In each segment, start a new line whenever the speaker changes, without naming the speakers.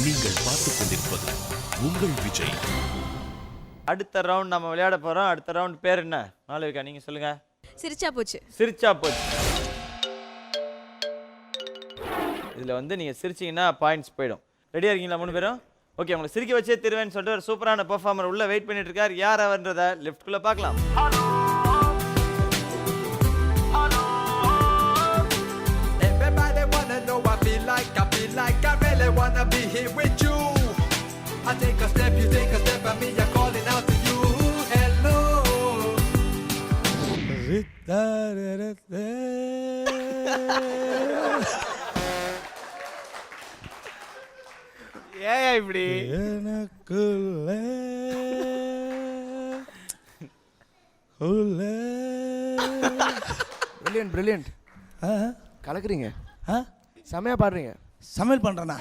நீங்கள் பார்த்துக் கொண்டிருப்பது உங்கள் விஜய்.
அடுத்த ரவுண்ட் நம்ம விளையாட போறோம். அடுத்த ரவுண்ட் பேர் என்ன? மாளவிகா நீங்க சொல்லுங்க.
சிரிச்சா போச்சு.
சிரிச்சா போச்சு. இதுல வந்து நீங்க சிரிச்சீங்கன்னா பாயிண்ட்ஸ் போயிடும். ரெடியா இருக்கீங்களா மூணு பேரும்? ஓகே, உங்களை சிரிக்க வச்சே திருவேன்னு சொல்லிட்டு ஒரு சூப்பரான பெர்ஃபார்மர் உள்ள வெயிட் பண்ணிட்டு இருக்கார். யார் அவர்ன்றத லெஃப்ட்குள்ள பார்க்கலாம்.
I really wanna be here with you. I take a step, you take a step, and me I'm calling out to you. Hello.
ஏன் இப்படி?
பிரில்லியன்ட் கலக்குறீங்க, செமையா பாடுறீங்க.
சமையல் பண்றேனா?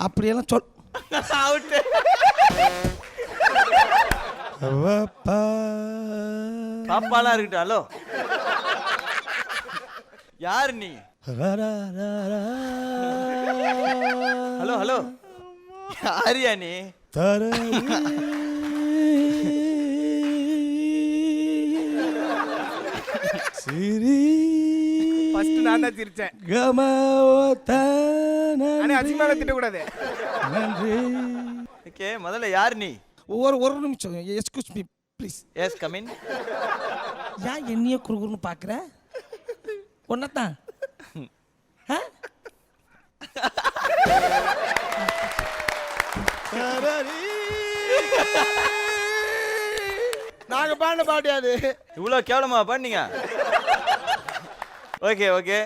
அப்படியெல்லாம் சொல்.
பாப்பாலாம் இருக்கட்டும். ஹலோ, யார் நீ? ஹலோ ஹலோ, யாரியா நீ?
ஃபர்ஸ்ட் நான் தான் சிரிச்சேன். அதிகமாக திட்டக்கூடாது.
ஓகே, முதல்ல யார் நீ?
ஒரு நிமிஷம், excuse me please.
Yes, come in.
ஏன் என்னையே குறுகுறுன்னு பார்க்குற? ஒன்னதான்
நாங்க பாடின பாடியாது.
இவ்வளோ கேவலமா பாடினீங்க? ஓகே ஓகே,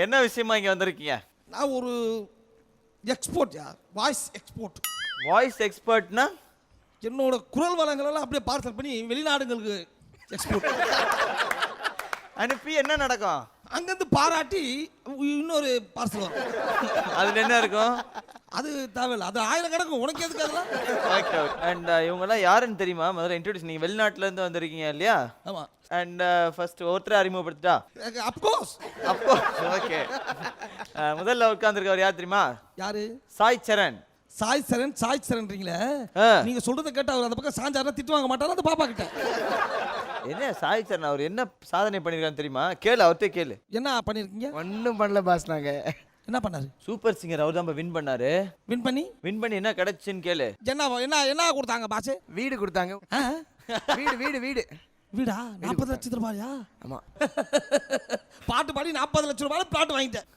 என்ன விஷயமா இங்கே வந்திருக்கீங்க?
நான் ஒரு எக்ஸ்போர்ட், வாய்ஸ் எக்ஸ்போர்ட்.
வாய்ஸ் எக்ஸ்பர்ட்னா?
என்னோட குரல் வளங்களெல்லாம் அப்படியே பார்சல் பண்ணி வெளிநாடுகளுக்கு எக்ஸ்போர்ட்.
அனுப்பி என்ன நடக்கும்?
அங்கேருந்து பாராட்டி இன்னொரு பார்சல் வரும்.
அதில் என்ன இருக்கும்?
அது தேவையில்லை, அது 1000 கிடக்கும். உனக்கு எதுக்கு அதெல்லாம்?
Okay okay. அண்ட் இவங்கெல்லாம் யாருன்னு தெரியுமா? முதல்ல இன்ட்ரோடியூஸ். நீங்கள் வெளிநாட்டிலேருந்து வந்திருக்கீங்க இல்லையா?
ஆமாம்.
அண்ட் ஃபர்ஸ்ட் ஒருத்தரை அறிமுகப்படுத்திட்டா?
அப்கோர்ஸ்.
அப்கோர்ஸ். ஓகே, முதல்ல உட்காந்துருக்கவர் யார் தெரியுமா?
யாரு?
சாய் சரண்.
சாய் சரண்ன்றீங்களே, நீங்க சொல்றதை கேட்ட அவர் அந்த பக்கம் சாஞ்சாரா திட்டு வாங்க மாட்டாரா அந்த பாப்பா கிட்ட?
என்ன சாய் சரண் அவர் என்ன சாதனை பண்ணிருக்கான்னு தெரியுமா? கேளு, அவர்கிட்ட கேளு.
என்ன பண்ணிருக்கீங்க?
ஒன்றும் பண்ணல பாஸ். நாங்க
என்ன பண்ணாரு?
சூப்பர் சிங்கர் அவர் தான் வின் பண்ணாரு.
வின் பண்ணி
என்ன கிடைச்சுன்னு கேளு.
என்ன கொடுத்தாங்க பாஸ்?
வீடு கொடுத்தாங்க. வீடு
வீடா? 40 லட்சம் ரூபாயா?
ஆமா.
பாட்டு பாடி 40 லட்சம் ரூபாய் பிளாட் வாங்கிட்டேன்.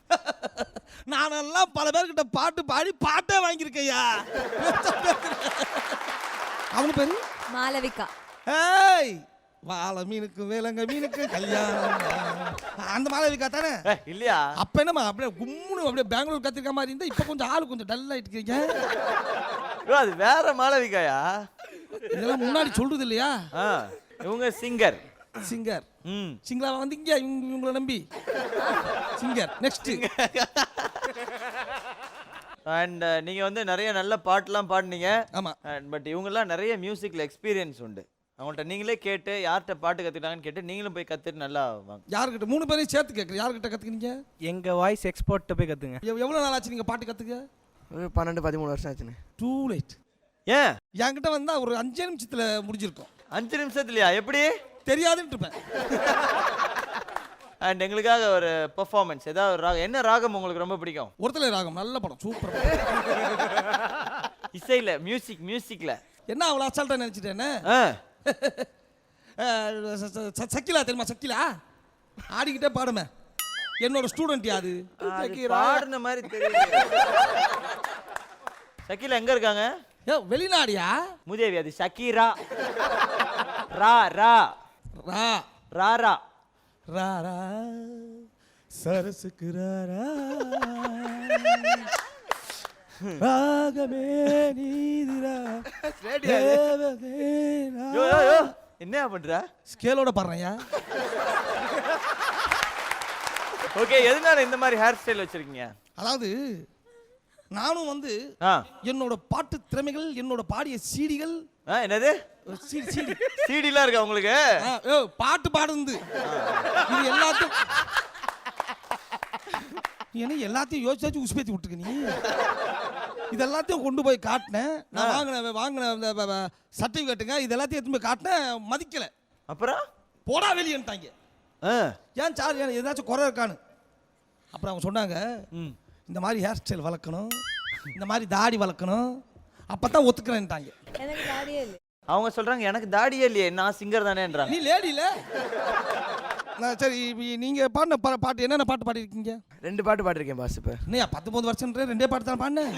நானெல்லாம் பல பேர்கிட்ட பாட்டு பாடி பாட்டே வாங்கியிருக்கையா. அவங்க பேரு
மாளவிகா.
ஏய், வாழை மீனுக்கு வேலங்க மீனுக்கு கல்யாணம். அந்த மாளவிகா தானே?
இல்லையா?
அப்ப என்னமா அப்படியே கும்முன்னு அப்படியே பெங்களூர் கத்திருக்க மாதிரி இருந்தா இப்ப கொஞ்சம் ஆளு கொஞ்சம் டல் ஆயிட்டு இருக்கீங்க.
அது வேற மாளவிகாயா?
இதெல்லாம் முன்னாடி சொல்றது இல்லையா?
இவங்க சிங்கர்.
சிங்களா வந்தீங்க இவங்களை நம்பி. Singer next.
அண்ட் நீங்க வந்து நிறைய நல்ல பாட்டுலாம் பாடுனீங்க.
ஆமா.
பட் இவங்கெல்லாம் நிறைய மியூசிக்ல எக்ஸ்பீரியன்ஸ் உண்டு. அவங்கள்ட்ட நீங்களே கேட்டு யார்கிட்ட பாட்டு கத்துக்கிட்டாங்கன்னு கேட்டு நீங்களும் போய் கத்துட்டு நல்லா வாங்க.
யார்கிட்ட? 3 பேரையும் சேர்த்து கேட்குறேன். யார்கிட்ட கத்துக்கினீங்க?
எங்க வாய்ஸ் எக்ஸ்போர்ட் போய் கத்துங்க.
எவ்வளவு நாள் ஆச்சு நீங்க பாட்டு கத்துக்க?
12-13 வருஷம் ஆச்சுன்னு.
Too late.
ஏன்?
என்கிட்ட வந்தா ஒரு 5 நிமிஷத்துல முடிஞ்சிருக்கும்.
5 நிமிஷத்துலயா? எப்படி
தெரியாதுன்னு இருப்பேன்.
அண்ட் எங்களுக்காக ஒரு பெர்ஃபார்மன்ஸ் ஏதாவது ஒரு ராகம். என்ன ராகம் உங்களுக்கு ரொம்ப பிடிக்கும்?
ஒருத்தலை ராகம் நல்ல படம், சூப்பர்.
இசையில மியூசிக்ல
என்ன அவ்வளோ அசால்ட்டா நினைச்சிட்டேன்னு? சக்கிலா தெரியுமா? சக்கிலா ஆடிக்கிட்டே பாடுமே. என்னோட ஸ்டூடெண்ட் யாது?
பாடுன மாதிரி தெரியுது. சக்கிலா எங்க இருக்காங்க?
வெளிநாடியா?
முதேவி. அது ஷக்கீரா. ரா ரா
ரா
ரா ரா
ரா ரா சரசுக்கு ரா ராகமே நீதிரா.
என்ன பண்ற?
ஸ்கேலோட பாடுறேன்யா.
ஓகே, எதனால இந்த மாதிரி ஹேர் ஸ்டைல் வச்சிருக்கீங்க?
அதாவது நானும் வந்து என்னோட பாட்டு திறமைகள், என்னோட பாடிய சீடிகள்.
என்னது சீடிலாம் இருக்கா உங்களுக்கு?
பாட்டு பாடுந்து இது எல்லாத்தையும் நீ என்ன எல்லாத்தையும் யோசிச்சு உசுப்பேத்தி விட்டுருக்க நீ. இதெல்லாத்தையும் கொண்டு போய் காட்டினேன். நான் வாங்கின சர்டிஃபிகேட்டுங்க இது எல்லாத்தையும் எடுத்து போய் காட்டினேன். மதிக்கல.
அப்புறம்
போடா வெளியேன்ட்டாங்க. ஏன் சார் ஏதாச்சும் குறை இருக்கான்னு. அப்புறம் அவங்க சொன்னாங்க இந்த மாதிரி ஹேர் ஸ்டைல் வளர்க்கணும், இந்த மாதிரி தாடி வளர்க்கணும், அப்பதான் ஒத்துக்கிறேன்ட்டாங்க.
எனக்கு தாடியே இல்லை.
அவங்க சொல்றாங்க எனக்கு தாடியே இல்லையே, நான் சிங்கர் தானேன்றாங்க.
நீ லேடியில. சரி நீங்க பாடின பாட்டு என்னென்ன பாட்டு பாடிருக்கீங்க?
2 பாட்டு பாடிருக்கேன் பாஸ். இப்போ
என்னையா 19 வருஷம்ன்ற 2 பாட்டு தான் பாடினேன்.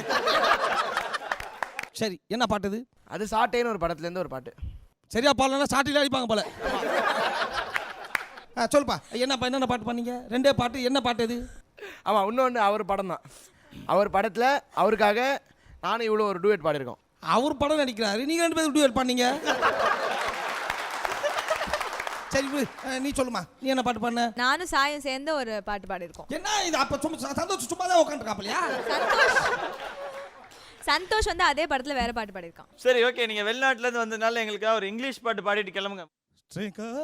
சரி என்ன பாட்டு இது?
அது சாட்டேன்னு ஒரு படத்துலேருந்து ஒரு பாட்டு.
சரியா பாடலன்னா சாட்டில அடிப்பாங்க போல. சொல்லுப்பா என்னென்ன பாட்டு பண்ணீங்க? 2 பாட்டு. என்ன பாட்டு இது?
ஆமாம், இன்னொன்று அவர் படம் தான். அவர் படத்தில் அவருக்காக நானும் இவ்வளோ ஒரு டூயட் பாடியிருக்கோம்.
அவர் படம் நடிக்கிறாரு, நீங்க 2 பேரும் டூயட் பண்ணீங்க. சரி நீ சொல்லுமா, நீ என்ன பாட்டு பண்ண?
நானும் சாயும் சேர்ந்து ஒரு பாட்டு பாடியிருக்கோம்.
என்ன இது? அப்ப சந்தோஷ் சும்மா தான் உட்காந்துருக்காப்பலையா?
சந்தோஷ் வந்து அதே படத்துல வேற பாட்டு பாடியிருக்கான்.
சரி ஓகே, நீங்க வெளிநாட்டுல இருந்து வந்ததுனால எங்களுக்காக ஒரு இங்கிலீஷ் பாட்டு பாடிட்டு கிளம்புங்க.
Twinkle,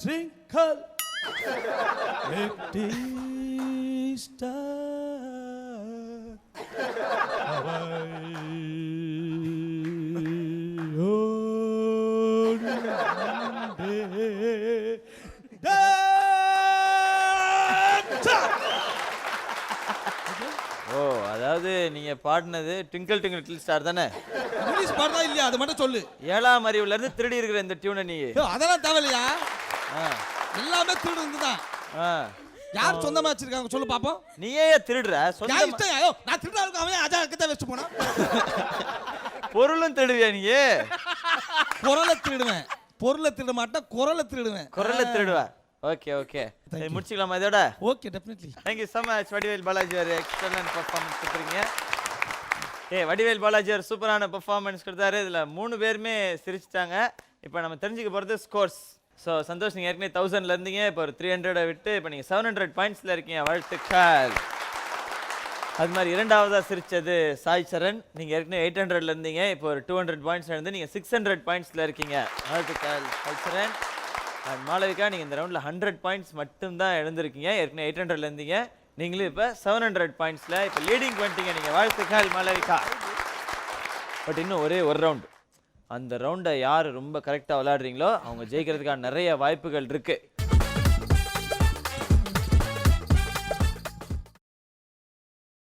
twinkle, little star, how I
ஓ, அதாவது நீங்க பாடினது ட்விங்கிள் ட்விங்கிள் லிட்டில் ஸ்டார் தானே?
இங்கிலீஷ் பாடுறா இல்லையா அது மட்டும் சொல்லு.
7ஆம் அறிவுல இருந்து திருடி இருக்கிற இந்த டியூனை நீ.
அதெல்லாம் தேவையில்லையா? எல்லாமே திருடு தான். யார் சொந்தமா வச்சிருக்காங்க சொல்லு பாப்போம்.
நீயே திருடுற?
நான் திருடா இருக்க அவன் அஜாக்கிரதை வச்சுட்டு போனா.
பொருளும் திருடுவியா நீ?
குரலை திருடுவேன், பொருளை திருட மாட்டேன், குரலை திருடுவேன்.
குரலை திருடுவா. ஓகே ஓகே, முடிச்சுக்கலாமா இதோட?
Okay definitely.
Thank you so much Vadivel Balaji, ஒரு எக்ஸலன்ட் பெர்ஃபார்மன்ஸ் கொடுத்துருக்கீங்க. வடிவேல் பாலாஜி ஒரு சூப்பரான பெர்ஃபார்மன்ஸ் கொடுத்தாரு. இதில் 3 பேருமே சிரிச்சிட்டாங்க. இப்போ நம்ம தெரிஞ்சுக்க போகிறது ஸ்கோர்ஸ். ஸோ சந்தோஷ், நீங்கள் ஏற்கனவே 1000ல இருந்தீங்க, இப்போ ஒரு 300 விட்டு இப்போ நீங்கள் 700 பாயிண்ட்ஸில் இருக்கீங்க. வாழ்த்துக்கள். அது மாதிரி இரண்டாவதாக சிரிச்சது சாய் சரண். நீங்கள் ஏற்கனவே 800ல இருந்தீங்க, இப்போ ஒரு 200 பாயிண்ட்ஸ் இருந்து நீங்கள் 600 பாயிண்ட்ஸில் இருக்கீங்க. வாழ்த்துக்கள் சாய் சரண். அண்ட் மாளவிகா, நீங்கள் இந்த ரவுண்டில் 100 பாயிண்ட்ஸ் மட்டும்தான் எழுந்திருக்கீங்க. ஏற்கனவே 800ல இருந்தீங்க, நீங்களும் இப்போ 700 பாயிண்ட்ஸில் இப்போ லீடிங் பண்ணிட்டீங்க நீங்கள். வாழ்த்துக்கள் மாளவிகா. பட் இன்னும் ஒரே ஒரு ரவுண்டு. அந்த ரவுண்டை யார் ரொம்ப கரெக்டாக விளையாடுறீங்களோ அவங்க ஜெயிக்கிறதுக்கான நிறைய வாய்ப்புகள் இருக்குது.